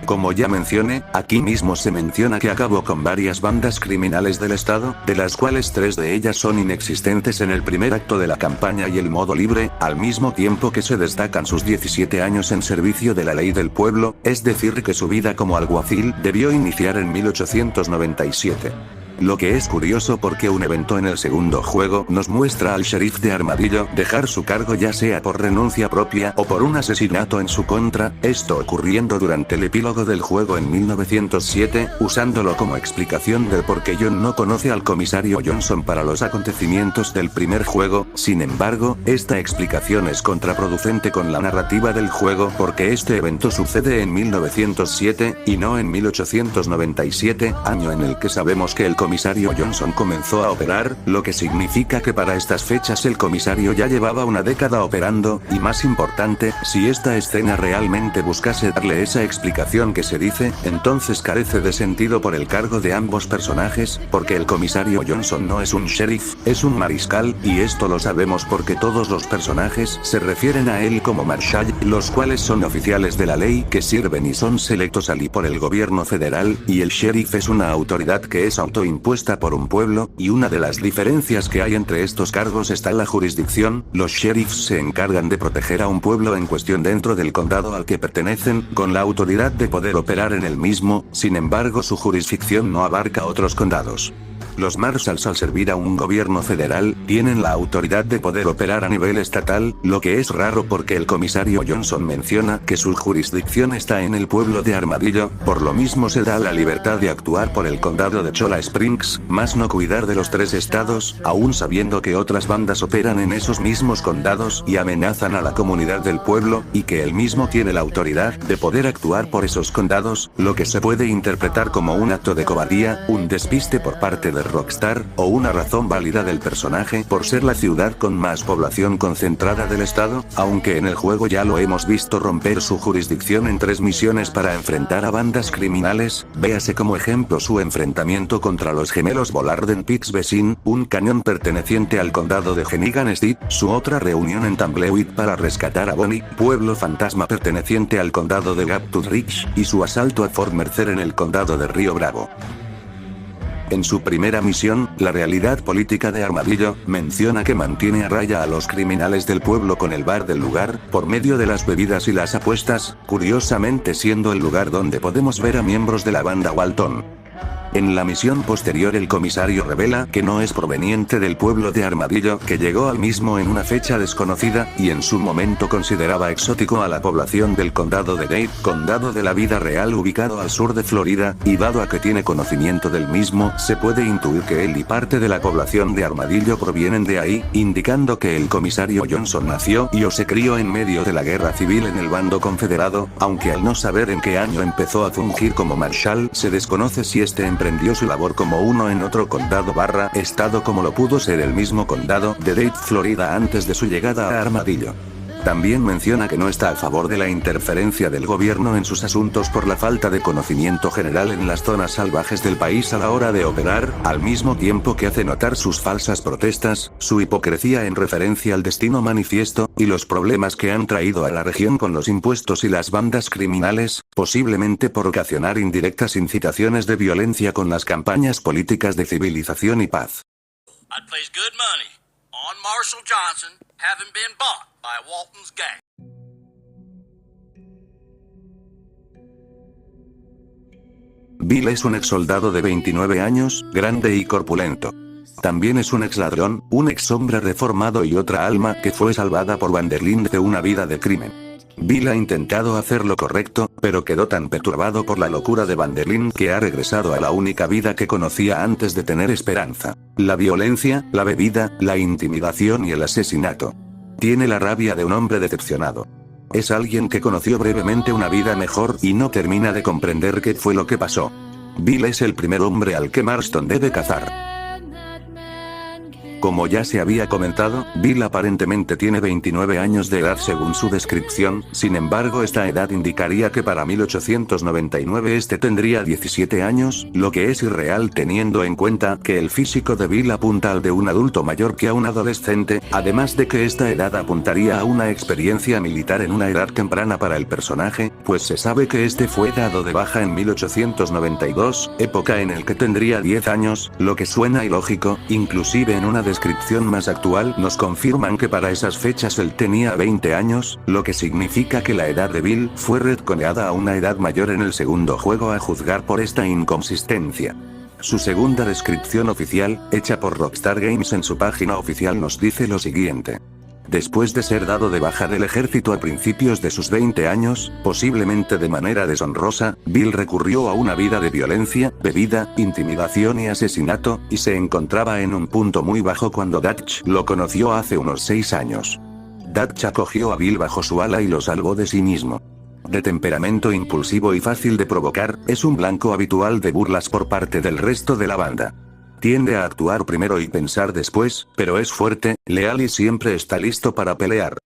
Como ya mencioné, aquí mismo se menciona que acabó con varias bandas criminales del estado, de las cuales 3 de ellas son inexistentes en el primer acto de la campaña y el modo libre, al mismo tiempo que se destacan sus 17 años en servicio de la ley del pueblo, es decir que su vida como alguacil debió iniciar en 1897. Lo que es curioso porque un evento en el segundo juego nos muestra al sheriff de Armadillo dejar su cargo ya sea por renuncia propia o por un asesinato en su contra, esto ocurriendo durante el epílogo del juego en 1907, usándolo como explicación del por qué John no conoce al comisario Johnson para los acontecimientos del primer juego. Sin embargo, esta explicación es contraproducente con la narrativa del juego porque este evento sucede en 1907, y no en 1897, año en el que sabemos que el comisario Johnson comenzó a operar, lo que significa que para estas fechas el comisario ya llevaba una década operando, y más importante, si esta escena realmente buscase darle esa explicación que se dice, entonces carece de sentido por el cargo de ambos personajes, porque el comisario Johnson no es un sheriff, es un mariscal, y esto lo sabemos porque todos los personajes se refieren a él como marshal, los cuales son oficiales de la ley que sirven y son selectos allí por el gobierno federal, y el sheriff es una autoridad que es autoimpuesta por un pueblo, y una de las diferencias que hay entre estos cargos está la jurisdicción. Los sheriffs se encargan de proteger a un pueblo en cuestión dentro del condado al que pertenecen, con la autoridad de poder operar en el mismo, sin embargo su jurisdicción no abarca otros condados. Los marshals al servir a un gobierno federal, tienen la autoridad de poder operar a nivel estatal, lo que es raro porque el comisario Johnson menciona que su jurisdicción está en el pueblo de Armadillo, por lo mismo se da la libertad de actuar por el condado de Cholla Springs, más no cuidar de los 3 estados, aún sabiendo que otras bandas operan en esos mismos condados y amenazan a la comunidad del pueblo, y que él mismo tiene la autoridad de poder actuar por esos condados, lo que se puede interpretar como un acto de cobardía, un despiste por parte de ser Rockstar, o una razón válida del personaje por ser la ciudad con más población concentrada del estado, aunque en el juego ya lo hemos visto romper su jurisdicción en 3 misiones para enfrentar a bandas criminales, véase como ejemplo su enfrentamiento contra los gemelos Bollard en Pix Basin, un cañón perteneciente al condado de Hennigan-Stead, su otra reunión en Tumbleweed para rescatar a Bonnie, pueblo fantasma perteneciente al condado de Gaptooth Ridge, y su asalto a Fort Mercer en el condado de Río Bravo. En su primera misión, la realidad política de Armadillo, menciona que mantiene a raya a los criminales del pueblo con el bar del lugar, por medio de las bebidas y las apuestas, curiosamente siendo el lugar donde podemos ver a miembros de la banda Walton. En la misión posterior el comisario revela que no es proveniente del pueblo de Armadillo, que llegó al mismo en una fecha desconocida, y en su momento consideraba exótico a la población del condado de Dade, condado de la vida real ubicado al sur de Florida, y dado a que tiene conocimiento del mismo, se puede intuir que él y parte de la población de Armadillo provienen de ahí, indicando que el comisario Johnson nació y o se crió en medio de la guerra civil en el bando confederado, aunque al no saber en qué año empezó a fungir como marshal, se desconoce si este emprendió su labor como uno en otro condado / estado como lo pudo ser el mismo condado de Dade, Florida antes de su llegada a Armadillo. También menciona que no está a favor de la interferencia del gobierno en sus asuntos por la falta de conocimiento general en las zonas salvajes del país a la hora de operar, al mismo tiempo que hace notar sus falsas protestas, su hipocresía en referencia al destino manifiesto, y los problemas que han traído a la región con los impuestos y las bandas criminales, posiblemente por ocasionar indirectas incitaciones de violencia con las campañas políticas de civilización y paz. I'd place good money on Marshall Johnson having been bought by Walton's gang. Bill es un ex soldado de 29 años, grande y corpulento. También es un ex ladrón, un ex hombre reformado y otra alma que fue salvada por Vanderlyn de una vida de crimen. Bill ha intentado hacer lo correcto, pero quedó tan perturbado por la locura de Vanderlyn que ha regresado a la única vida que conocía antes de tener esperanza: la violencia, la bebida, la intimidación y el asesinato. Tiene la rabia de un hombre decepcionado. Es alguien que conoció brevemente una vida mejor y no termina de comprender qué fue lo que pasó. Bill es el primer hombre al que Marston debe cazar. Como ya se había comentado, Bill aparentemente tiene 29 años de edad según su descripción, sin embargo esta edad indicaría que para 1899 este tendría 17 años, lo que es irreal teniendo en cuenta que el físico de Bill apunta al de un adulto mayor que a un adolescente, además de que esta edad apuntaría a una experiencia militar en una edad temprana para el personaje, pues se sabe que este fue dado de baja en 1892, época en el que tendría 10 años, lo que suena ilógico, inclusive en una descripción más actual nos confirman que para esas fechas él tenía 20 años, lo que significa que la edad de Bill fue retconeada a una edad mayor en el segundo juego a juzgar por esta inconsistencia. Su segunda descripción oficial, hecha por Rockstar Games en su página oficial nos dice lo siguiente. Después de ser dado de baja del ejército a principios de sus 20 años, posiblemente de manera deshonrosa, Bill recurrió a una vida de violencia, bebida, intimidación y asesinato, y se encontraba en un punto muy bajo cuando Dutch lo conoció hace unos 6 años. Dutch acogió a Bill bajo su ala y lo salvó de sí mismo. De temperamento impulsivo y fácil de provocar, es un blanco habitual de burlas por parte del resto de la banda. Tiende a actuar primero y pensar después, pero es fuerte, leal y siempre está listo para pelear.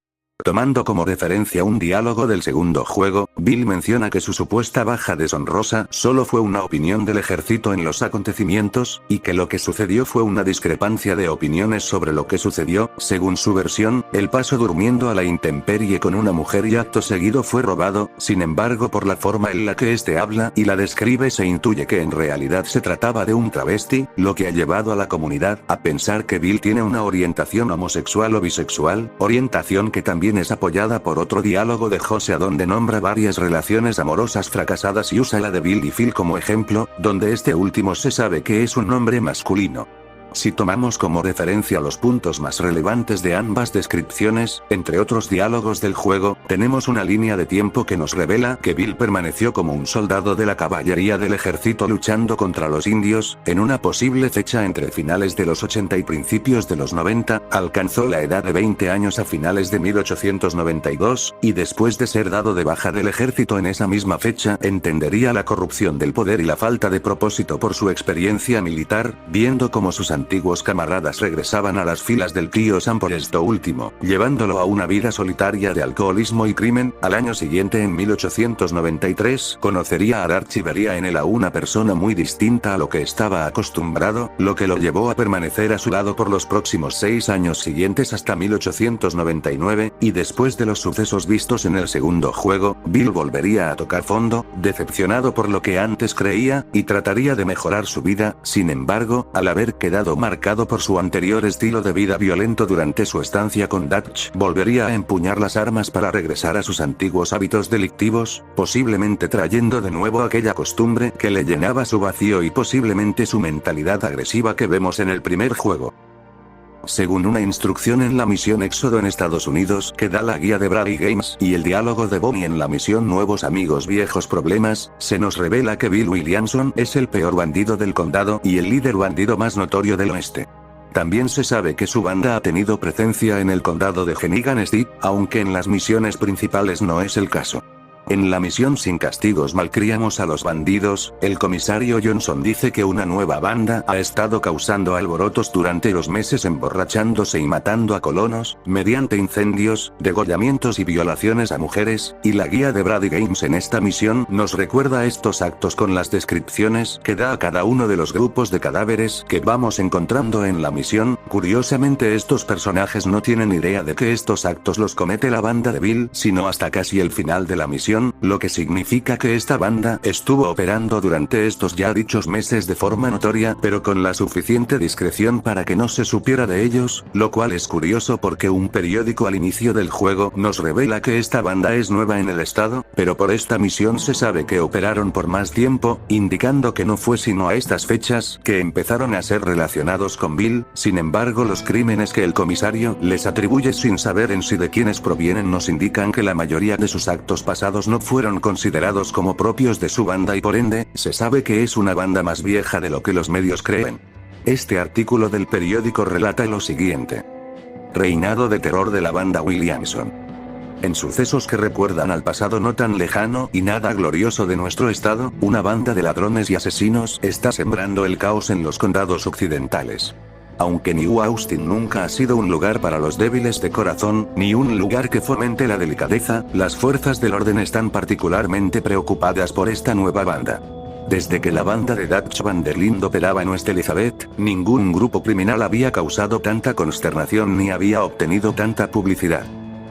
Tomando como referencia un diálogo del segundo juego, Bill menciona que su supuesta baja deshonrosa solo fue una opinión del ejército en los acontecimientos, y que lo que sucedió fue una discrepancia de opiniones sobre lo que sucedió. Según su versión, él pasó durmiendo a la intemperie con una mujer y acto seguido fue robado. Sin embargo, por la forma en la que este habla y la describe se intuye que en realidad se trataba de un travesti, lo que ha llevado a la comunidad a pensar que Bill tiene una orientación homosexual o bisexual, orientación que también es apoyada por otro diálogo de Josea donde nombra varias relaciones amorosas fracasadas y usa la de Bill y Phil como ejemplo, donde este último se sabe que es un nombre masculino. Si tomamos como referencia los puntos más relevantes de ambas descripciones, entre otros diálogos del juego, tenemos una línea de tiempo que nos revela que Bill permaneció como un soldado de la caballería del ejército luchando contra los indios, en una posible fecha entre finales de los 80 y principios de los 90, alcanzó la edad de 20 años a finales de 1892, y después de ser dado de baja del ejército en esa misma fecha, entendería la corrupción del poder y la falta de propósito por su experiencia militar, viendo cómo sus antiguos camaradas regresaban a las filas del tío Sam por esto último, llevándolo a una vida solitaria de alcoholismo y crimen. Al año siguiente, en 1893, conocería a Arch y vería en él a una persona muy distinta a lo que estaba acostumbrado, lo que lo llevó a permanecer a su lado por los próximos 6 años siguientes hasta 1899, y después de los sucesos vistos en el segundo juego, Bill volvería a tocar fondo, decepcionado por lo que antes creía, y trataría de mejorar su vida. Sin embargo, al haber quedado marcado por su anterior estilo de vida violento durante su estancia con Dutch, volvería a empuñar las armas para regresar a sus antiguos hábitos delictivos, posiblemente trayendo de nuevo aquella costumbre que le llenaba su vacío y posiblemente su mentalidad agresiva que vemos en el primer juego. Según una instrucción en la misión Éxodo en Estados Unidos que da la guía de Brady Games y el diálogo de Bonnie en la misión Nuevos Amigos Viejos Problemas, se nos revela que Bill Williamson es el peor bandido del condado y el líder bandido más notorio del oeste. También se sabe que su banda ha tenido presencia en el condado de Hennigan Steep, aunque en las misiones principales no es el caso. En la misión Sin Castigos Malcriamos a los Bandidos, el comisario Johnson dice que una nueva banda ha estado causando alborotos durante los meses emborrachándose y matando a colonos, mediante incendios, degollamientos y violaciones a mujeres, y la guía de Brady Games en esta misión nos recuerda estos actos con las descripciones que da a cada uno de los grupos de cadáveres que vamos encontrando en la misión. Curiosamente, estos personajes no tienen idea de que estos actos los comete la banda de Bill, sino hasta casi el final de la misión, lo que significa que esta banda estuvo operando durante estos ya dichos meses de forma notoria, pero con la suficiente discreción para que no se supiera de ellos, lo cual es curioso porque un periódico al inicio del juego nos revela que esta banda es nueva en el estado, pero por esta misión se sabe que operaron por más tiempo, indicando que no fue sino a estas fechas que empezaron a ser relacionados con Bill. Sin embargo, los crímenes que el comisario les atribuye sin saber en sí de quiénes provienen nos indican que la mayoría de sus actos pasados no fueron considerados como propios de su banda y por ende, se sabe que es una banda más vieja de lo que los medios creen. Este artículo del periódico relata lo siguiente. Reinado de terror de la banda Williamson. En sucesos que recuerdan al pasado no tan lejano y nada glorioso de nuestro estado, una banda de ladrones y asesinos está sembrando el caos en los condados occidentales. Aunque New Austin nunca ha sido un lugar para los débiles de corazón, ni un lugar que fomente la delicadeza, las fuerzas del orden están particularmente preocupadas por esta nueva banda. Desde que la banda de Dutch Van der Linde operaba en West Elizabeth, ningún grupo criminal había causado tanta consternación ni había obtenido tanta publicidad.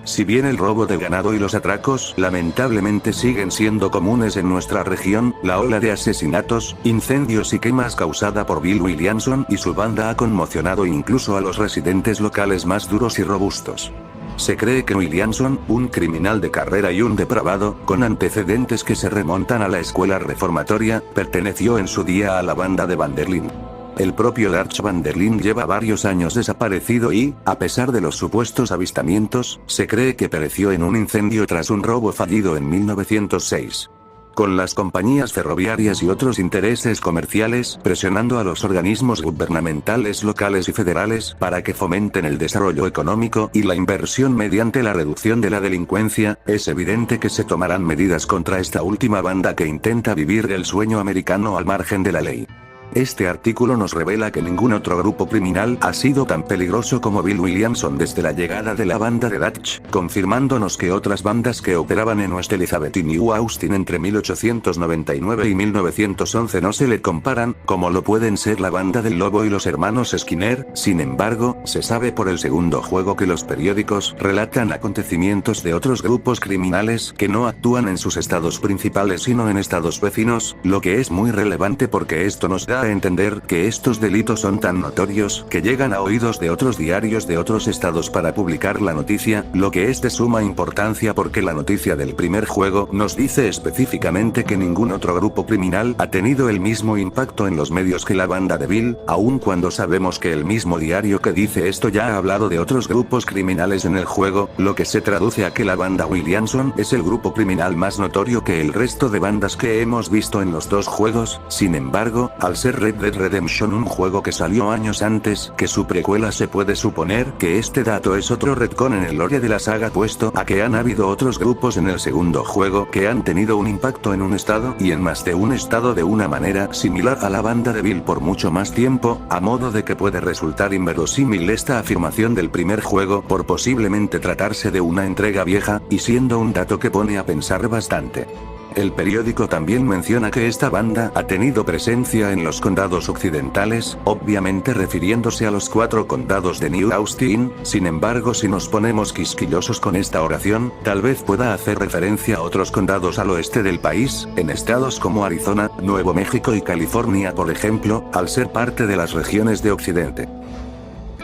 Si bien el robo de ganado y los atracos lamentablemente siguen siendo comunes en nuestra región, la ola de asesinatos, incendios y quemas causada por Bill Williamson y su banda ha conmocionado incluso a los residentes locales más duros y robustos. Se cree que Williamson, un criminal de carrera y un depravado, con antecedentes que se remontan a la escuela reformatoria, perteneció en su día a la banda de Van der Linde. El propio Dutch Van der Linde lleva varios años desaparecido y, a pesar de los supuestos avistamientos, se cree que pereció en un incendio tras un robo fallido en 1906. Con las compañías ferroviarias y otros intereses comerciales presionando a los organismos gubernamentales locales y federales para que fomenten el desarrollo económico y la inversión mediante la reducción de la delincuencia, es evidente que se tomarán medidas contra esta última banda que intenta vivir el sueño americano al margen de la ley. Este artículo nos revela que ningún otro grupo criminal ha sido tan peligroso como Bill Williamson desde la llegada de la banda de Dutch, confirmándonos que otras bandas que operaban en West Elizabeth y New Austin entre 1899 y 1911 no se le comparan, como lo pueden ser la banda del Lobo y los hermanos Skinner. Sin embargo, se sabe por el segundo juego que los periódicos relatan acontecimientos de otros grupos criminales que no actúan en sus estados principales sino en estados vecinos, lo que es muy relevante porque esto nos da da a entender que estos delitos son tan notorios que llegan a oídos de otros diarios de otros estados para publicar la noticia, lo que es de suma importancia porque la noticia del primer juego nos dice específicamente que ningún otro grupo criminal ha tenido el mismo impacto en los medios que la banda de Bill, aun cuando sabemos que el mismo diario que dice esto ya ha hablado de otros grupos criminales en el juego, lo que se traduce a que la banda Williamson es el grupo criminal más notorio que el resto de bandas que hemos visto en los dos juegos. Sin embargo, al ser Red Dead Redemption un juego que salió años antes que su precuela, se puede suponer que este dato es otro retcon en el lore de la saga, puesto a que han habido otros grupos en el segundo juego que han tenido un impacto en un estado y en más de un estado de una manera similar a la banda de Bill por mucho más tiempo, a modo de que puede resultar inverosímil esta afirmación del primer juego por posiblemente tratarse de una entrega vieja, y siendo un dato que pone a pensar bastante. El periódico también menciona que esta banda ha tenido presencia en los condados occidentales, obviamente refiriéndose a los 4 condados de New Austin. Sin embargo, si nos ponemos quisquillosos con esta oración, tal vez pueda hacer referencia a otros condados al oeste del país, en estados como Arizona, Nuevo México y California por ejemplo, al ser parte de las regiones de Occidente.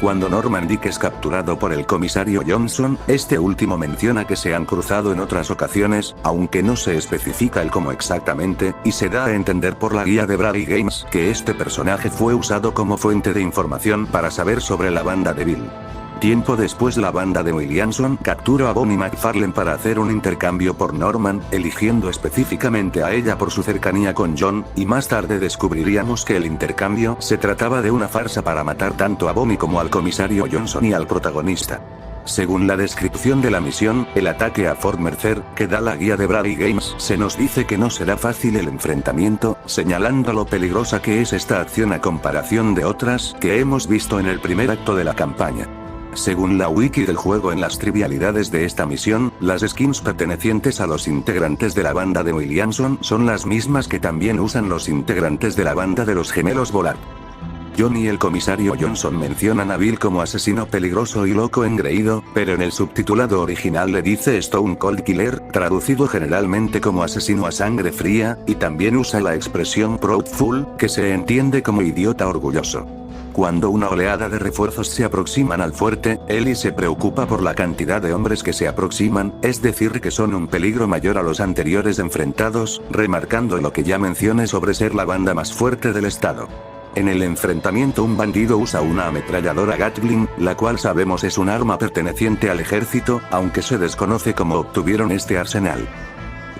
Cuando Norman Dick es capturado por el comisario Johnson, este último menciona que se han cruzado en otras ocasiones, aunque no se especifica el cómo exactamente, y se da a entender por la guía de Brady Games que este personaje fue usado como fuente de información para saber sobre la banda de Bill. Tiempo después, la banda de Williamson capturó a Bonnie McFarlane para hacer un intercambio por Norman, eligiendo específicamente a ella por su cercanía con John, y más tarde descubriríamos que el intercambio se trataba de una farsa para matar tanto a Bonnie como al comisario Johnson y al protagonista. Según la descripción de la misión, el ataque a Fort Mercer, que da la guía de Brady Games, se nos dice que no será fácil el enfrentamiento, señalando lo peligrosa que es esta acción a comparación de otras que hemos visto en el primer acto de la campaña. Según la wiki del juego, en las trivialidades de esta misión, las skins pertenecientes a los integrantes de la banda de Williamson son las mismas que también usan los integrantes de la banda de los gemelos Vollard. John y el comisario Johnson mencionan a Bill como asesino peligroso y loco engreído, pero en el subtitulado original le dice Stone Cold Killer, traducido generalmente como asesino a sangre fría, y también usa la expresión proudful, que se entiende como idiota orgulloso. Cuando una oleada de refuerzos se aproximan al fuerte, Ellie se preocupa por la cantidad de hombres que se aproximan, es decir que son un peligro mayor a los anteriores enfrentados, remarcando lo que ya mencioné sobre ser la banda más fuerte del estado. En el enfrentamiento, un bandido usa una ametralladora Gatling, la cual sabemos es un arma perteneciente al ejército, aunque se desconoce cómo obtuvieron este arsenal.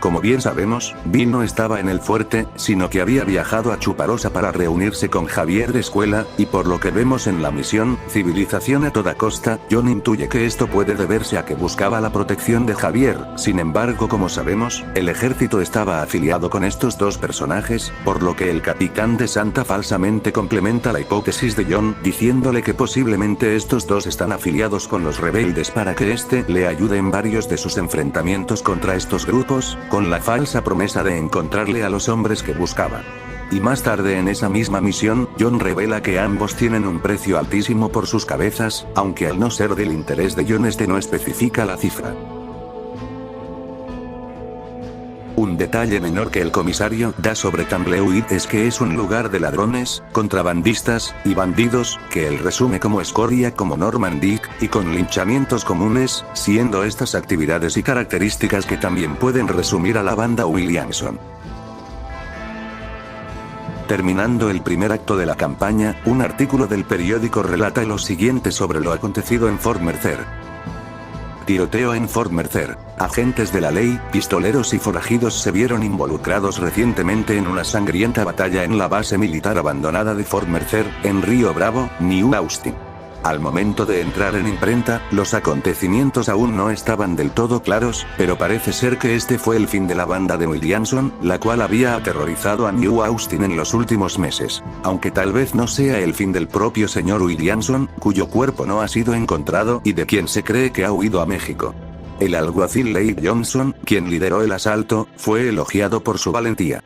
Como bien sabemos, Bill no estaba en el fuerte, sino que había viajado a Chuparosa para reunirse con Javier de escuela, y por lo que vemos en la misión, Civilización a toda costa, John intuye que esto puede deberse a que buscaba la protección de Javier. Sin embargo, como sabemos, el ejército estaba afiliado con estos dos personajes, por lo que el capitán de Santa falsamente complementa la hipótesis de John, diciéndole que posiblemente estos dos están afiliados con los rebeldes para que este le ayude en varios de sus enfrentamientos contra estos grupos, con la falsa promesa de encontrarle a los hombres que buscaba. Y más tarde en esa misma misión, John revela que ambos tienen un precio altísimo por sus cabezas, aunque al no ser del interés de John este no especifica la cifra. Un detalle menor que el comisario da sobre Tumbleweed es que es un lugar de ladrones, contrabandistas, y bandidos, que él resume como escoria como Norman Dick, y con linchamientos comunes, siendo estas actividades y características que también pueden resumir a la banda Williamson. Terminando el primer acto de la campaña, un artículo del periódico relata lo siguiente sobre lo acontecido en Fort Mercer. Tiroteo en Fort Mercer. Agentes de la ley, pistoleros y forajidos se vieron involucrados recientemente en una sangrienta batalla en la base militar abandonada de Fort Mercer, en Río Bravo, New Austin. Al momento de entrar en imprenta, los acontecimientos aún no estaban del todo claros, pero parece ser que este fue el fin de la banda de Williamson, la cual había aterrorizado a New Austin en los últimos meses. Aunque tal vez no sea el fin del propio señor Williamson, cuyo cuerpo no ha sido encontrado y de quien se cree que ha huido a México. El alguacil Leigh Johnson, quien lideró el asalto, fue elogiado por su valentía.